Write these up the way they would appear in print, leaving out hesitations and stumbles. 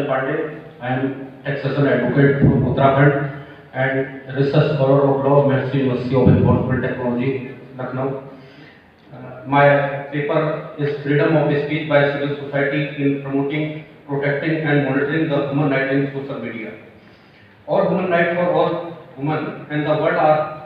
Achal Pandey. I am taxation advocate from Uttarakhand and research scholar of law, Maharashtra University of Enforcement Technology, Lucknow. My paper is Freedom of Speech by Civil Society in Promoting, Protecting and Monitoring the Human Rights in Social Media. All human rights for all women and the world are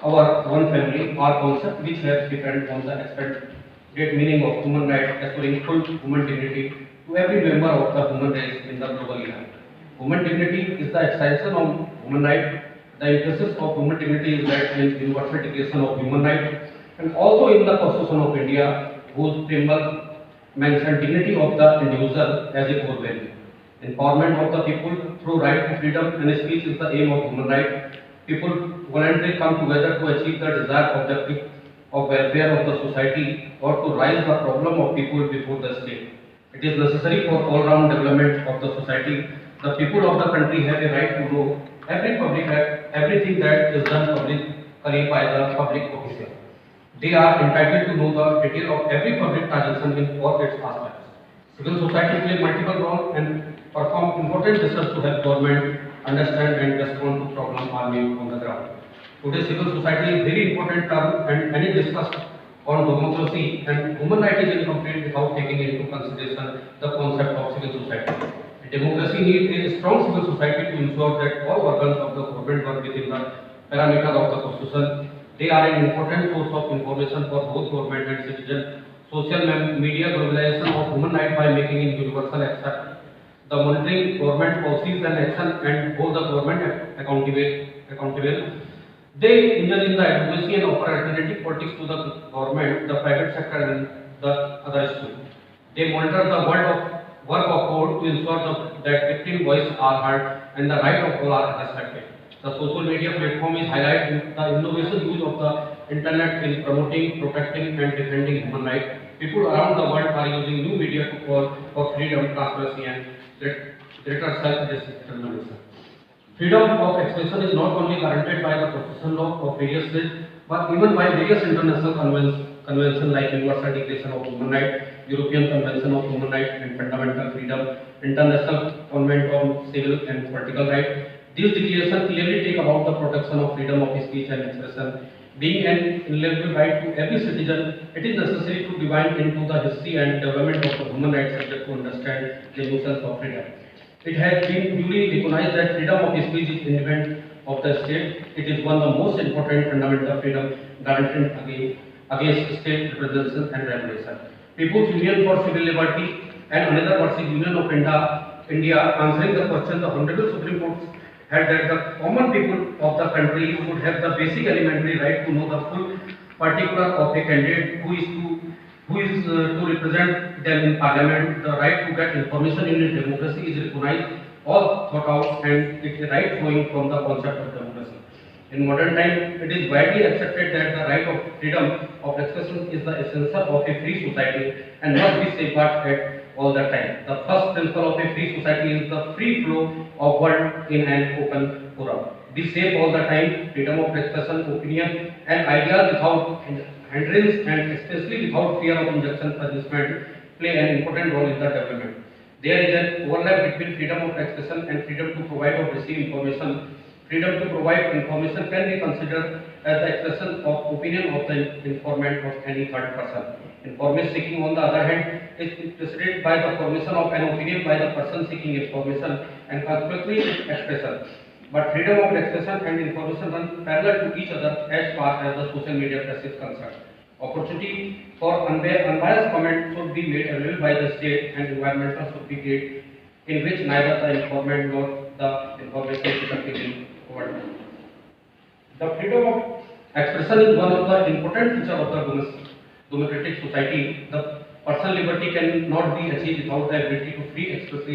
our one family are concepts which have different on the expected meaning of human rights assuring full human dignity to every member of the human race in the global event. Human dignity is the extension of human right. The emphasis of human dignity is that in universal declaration of human rights and also in the Constitution of India, whose framework mentions dignity of the individual as a core value. Empowerment of the people through right to freedom and speech is the aim of human rights. People voluntarily come together to achieve the desired objective of welfare of the society or to raise the problem of people before the state. It is necessary for all-round development of the society. The people of the country have a right to know every public act, everything that is done publicly by the public official. They are entitled to know the detail of every public transaction in all its aspects. Civil society play multiple roles and perform important research to help government understand and respond to problems are made on the ground. Today, civil society is very important term and any discussed on democracy and human rights is incomplete without taking into consideration the concept of civil society. A democracy needs a strong civil society to ensure that all organs of the government work within the parameters of the constitution. They are an important source of information for both government and citizens. Social media globalization of human rights by making it universal accept the monitoring government policies and action and hold the government accountable. They engage in the advocacy and offer alternative politics to the government, the private sector and the others too. They monitor the work of court to ensure that victim voice are heard and the right of all are respected. The social media platform is highlighting the innovation use of the internet in promoting, protecting and defending human rights. People around the world are using new media to call for freedom, transparency and greater self-determination. Freedom of expression is not only guaranteed by the constitutional law of various states, but even by various international conventions like Universal Declaration of Human Rights, European Convention of Human Rights and Fundamental Freedom, International Convention on Civil and Political Rights. These declarations clearly take about the protection of freedom of speech and expression. Being an inalienable right to every citizen, it is necessary to dive into the history and development of the human rights subject to understand the notions of freedom. It has been duly recognized that freedom of speech is independent of the state. It is one of the most important fundamental freedom guaranteed against state representation and regulation. People's Union for Civil Liberty and another versus Union of India answering the question the Honorable Supreme Court had that the common people of the country would have the basic elementary right to know the full particular of a candidate who is to represent them in parliament. The right to get information in a democracy is recognized, all thought out, and it is a right flowing from the concept of democracy. In modern time, it is widely accepted that the right of freedom of expression is the essential of a free society and must be safeguarded at all the time. The first principle of a free society is the free flow of word in an open forum. Be safe all the time, freedom of expression, opinion and ideas without hindrance and especially without fear of injunction punishment play an important role in the development. There is an overlap between freedom of expression and freedom to provide or receive information. Freedom to provide information can be considered as the expression of opinion of the informant of any third person. Information seeking, on the other hand, is preceded by the formation of an opinion by the person seeking information and consequently its expression. But freedom of expression and information run parallel to each other as far as the social media press is concerned. Opportunity for unbiased comment should be made available by the state and environmental should be created in which neither the informant nor the information is effectively covered. The freedom of expression is one of the important features of the democratic society. The personal liberty cannot be achieved without the ability to free express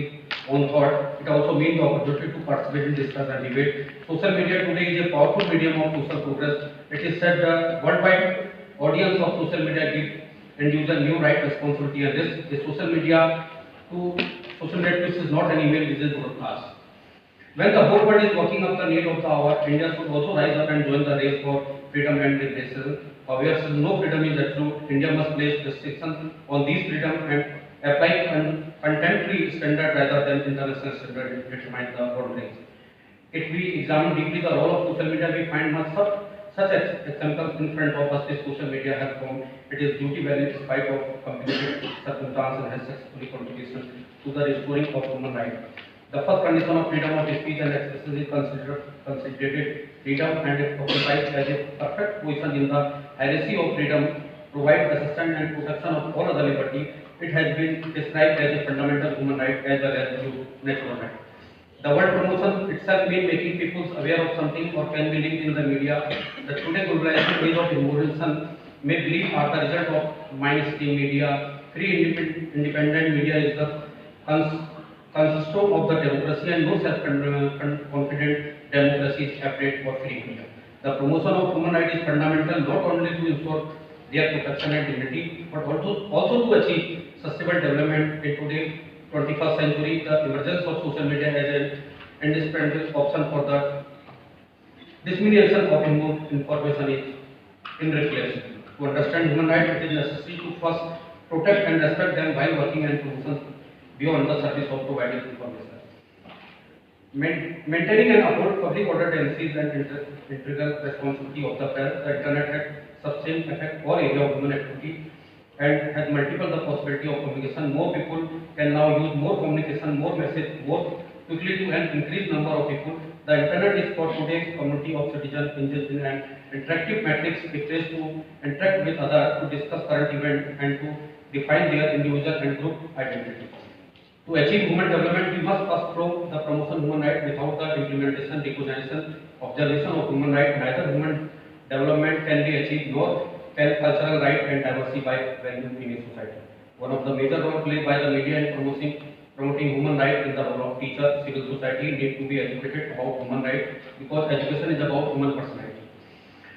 own thought. It also means the opportunity to participate in discuss and debate. Social media today is a powerful medium of social progress. It is said the worldwide audience of social media gives end user new right, responsibility and risk. The social media networks is not an email, it is a broadcast. When the whole world is working up the need of the hour, India should also rise up and join the race for freedom and liberation. However, since no freedom is absolute, India must place restrictions on these freedom and apply contemporary standard rather than international standard determine the boundaries. If we examine deeply the role of social media, we find such examples in front of us. This social media has shown it is duty valid in spite of complicated circumstances and has successfully contributed to the restoring of human rights. The first condition of freedom of speech and expression is considered freedom, and it occupies as a perfect position in the hierarchy of freedom, provides assistance and protection of all other liberty. It has been described as a fundamental human right as well as a natural right. The word promotion itself means making people aware of something or can be linked in the media. The today globalization age of information may believe are the result of mainstream media. Free independent media is the cornerstone of the democracy, and no self-confident democracy is afraid for free media. The promotion of human rights is fundamental not only to ensure their protection and dignity, but also to achieve sustainable development in today's 21st century. The emergence of social media as an indispensable option for the dissemination of information is irreplaceable. To understand human rights, it is necessary to first protect and respect them while working and promotion beyond the service of providing information. Maintaining and uphold public order tendencies and integral responsibility of the press. The internet has sustained effect all area of human activity and has multiple the possibility of communication. More people can now use more communication, more message, more quickly to an increased number of people. The internet is for today's community of citizens engaged in an interactive matrix. It is to interact with others, to discuss current events, and to define their individual and group identity. To achieve human development, we must first promote the promotion of human rights. Without the implementation, recognition, observation of human rights, neither human development can be achieved nor can cultural right and diversity by value in a society. One of the major roles played by the media in promoting human rights is the role of teacher. Civil society need to be educated about human rights because education is about human personality.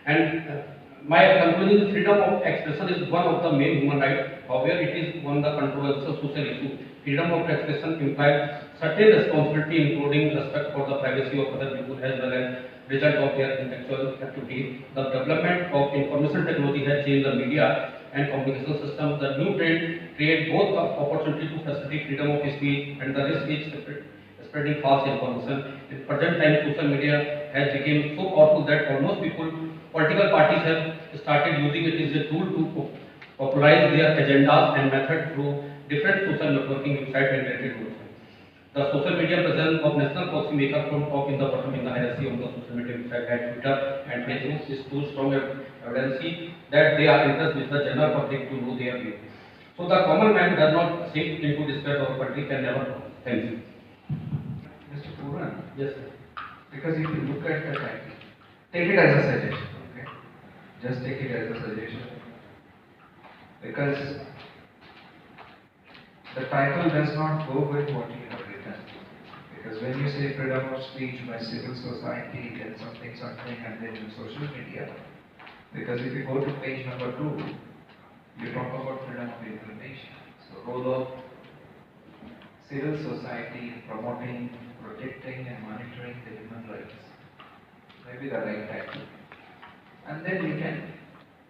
And my conclusion is freedom of expression is one of the main human rights. However, it is one of the controversial social issue. Freedom of expression implies certain responsibility, including respect for the privacy of other people as well as result of their intellectual activities. The development of information technology has changed the media and communication systems. The new trend create both the opportunity to facilitate freedom of speech and the risk is spreading false information. In present time, social media has become so powerful that almost political parties have started using it as a tool to popularize their agendas and methods through different social networking websites and related groups. The social media presence of national policymakers from top in the bottom in the hierarchy of the social media website like Twitter and Facebook is too strong evidence that they are interested with the general public to know their view. So the common man does not sink into despair or country can never know. Thank you. Mr. Pooran, Yes, sir. because if you look at the title, take it as a suggestion, okay? Just take it as a suggestion. Because the title does not go with what you have written. Because when you say freedom of speech by civil society, then something, and then in social media. Because if you go to page number 2, you talk about freedom of information. So role of civil society in promoting, protecting and monitoring the human rights. Maybe the right title. And then you can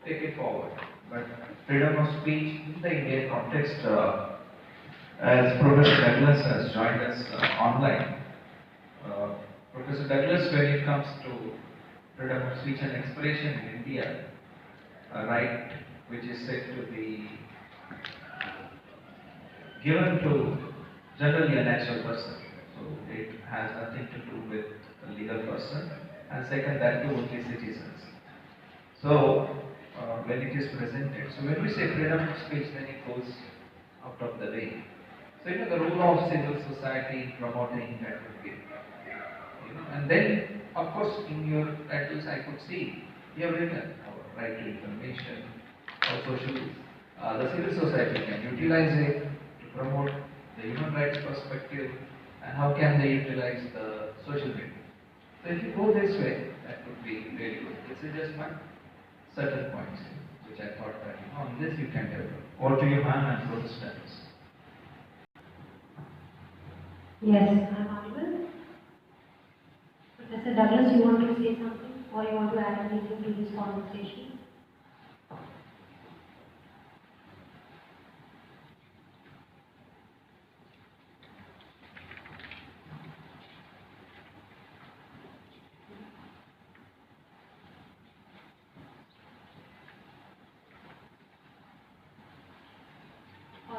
take it forward. But freedom of speech in the Indian context, as Professor Douglas has joined us online, Professor Douglas, when it comes to freedom of speech and expression in India, a right which is said to be given to generally a natural person. So it has nothing to do with a legal person. And second, that too only citizens. So when it is presented, so when we say freedom of speech, then it goes out of the way. So the role of civil society in promoting that would be, and then of course in your titles I could see you have written our right to information, how the civil society can utilize it to promote the human rights perspective, and how can they utilize the social media. So if you go this way, that would be very good. This is just one certain points which I thought that on this you can develop. Or to your man and growth status. Yes, I'm audible. Professor Douglas, you want to say something or you want to add anything to this conversation?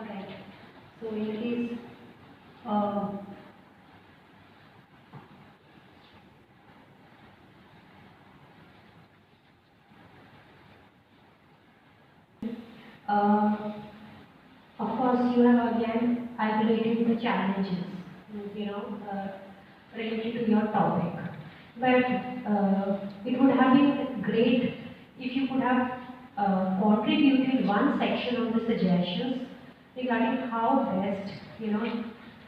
Alright. So in case, uh, uh, of course, you have again isolated the challenges, you know, related to your topic. But it would have been great if you could have contributed one section on the suggestions regarding how best, you know,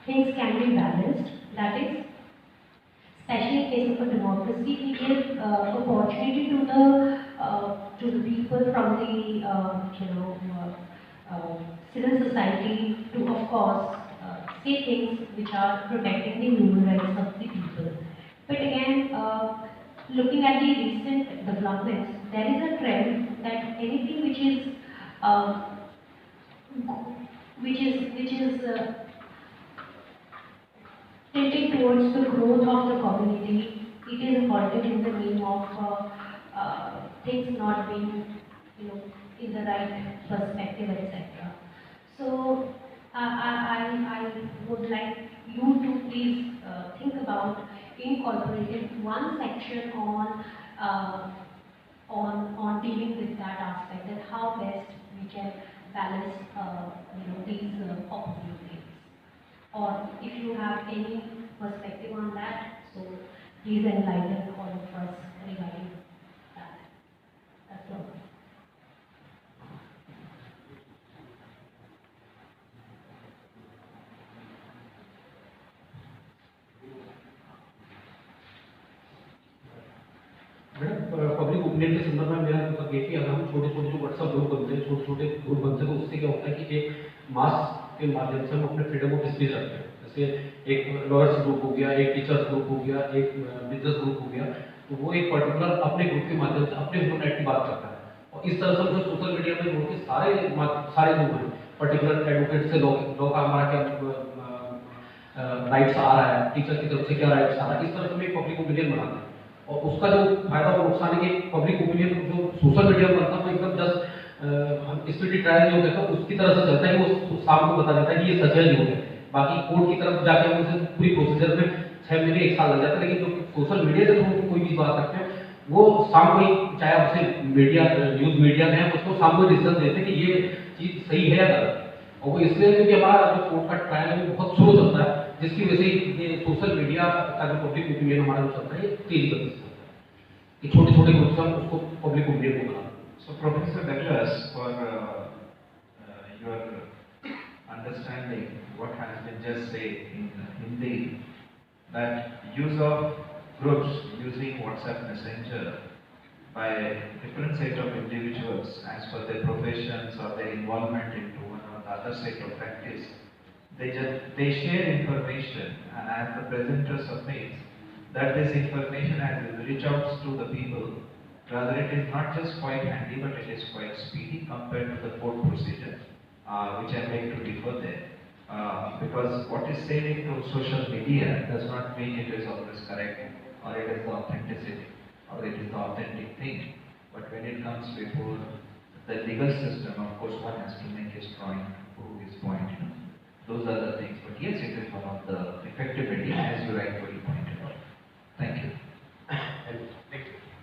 things can be balanced. That is, especially in case of a democracy, we give opportunity to the people from the civil society to, of course, say things which are protecting the human rights of the people. But again, looking at the recent developments, there is a trend that anything uh, which is tilted towards the growth of the community. It is halted in the name of things not being, you know, in the right perspective, etc. So I would like you to please think about incorporating one section on dealing with that aspect, and how best we can balance these opportunities. Or if you have any perspective on that, so please enlighten all of us regarding that. That's all. Madam public opinion के संदर्भ में मेरा मतलब ये कि अगर हम छोटे छोटे जो व्हाट्सएप ग्रुप बनते हैं, छोटे छोटे ग्रुप बनते हैं, तो उससे क्या होता है कि एक मास के माध्यम से हम अपने फ्रीडम ऑफ स्पीच रखते हैं। जैसे एक लॉयर्स ग्रुप हो गया, एक टीचर्स ग्रुप हो गया, एक बिजनेस ग्रुप हो गया, तो वो एक पर्टिकुलर अपने ग्रुप के माध्यम से अपने ह्यूमन राइट की बात करता है। और इस तरह से जो सोशल मीडिया में ग्रुप के सारे जो हैं पर्टिकुलर एडवोकेट से लॉ का हमारा क्या राइट्स आ रहा है, टीचर की तरफ से क्या राइट्स आ रहा है, इस तरह से हम एक पब्लिक ओपिनियन बनाते हैं। और उसका जो फायदा और नुकसान है कि पब्लिक ओपिनियन जो सोशल मीडिया पर बनता है वो एकदम जस्ट हम स्पीडी ट्रायल जो कहते हैं उसकी तरह से चलता है, वो शाम को बता देता है कि ये सच है, ये हो गया। बाकी कोर्ट की तरफ जाके हम उसे पूरी प्रोसीजर में 6 महीने 1 साल लग जाता है। लेकिन जो सोशल मीडिया से हम कोई भी बात करते हैं वो शाम को ही, चाहे आप उसे मीडिया न्यूज मीडिया में है, उसको शाम को डिसीजन देते हैं कि ये चीज सही है या गलत। और वो इसलिए क्योंकि हमारा जो कोर्ट का ट्रायल है वो बहुत स्लो चलता है, जिसकी वजह से ये सोशल मीडिया का जो पब्लिक ओपिनियन हमारा जो चलता है ये तेजी गति से चलता है कि छोटे छोटे ग्रुप से हम उसको पब्लिक ओपिनियन को बनाते हैं। So Professor Douglas, for your understanding what has been just said in Hindi, that use of groups using WhatsApp Messenger by different set of individuals as per their professions or their involvement into one or the other set of practice, they share information, and as the presenter submits that this information has reached out to the people, rather it is not just quite handy but it is quite speedy compared to the court procedure, which I beg to differ there. Because what is said into social media does not mean it is always correct, or it is the authenticity, or it is the authentic thing. But when it comes before the legal system, of course one has to make his point, prove his point. Those are the things. But yes, it is one of the effective media, as you rightfully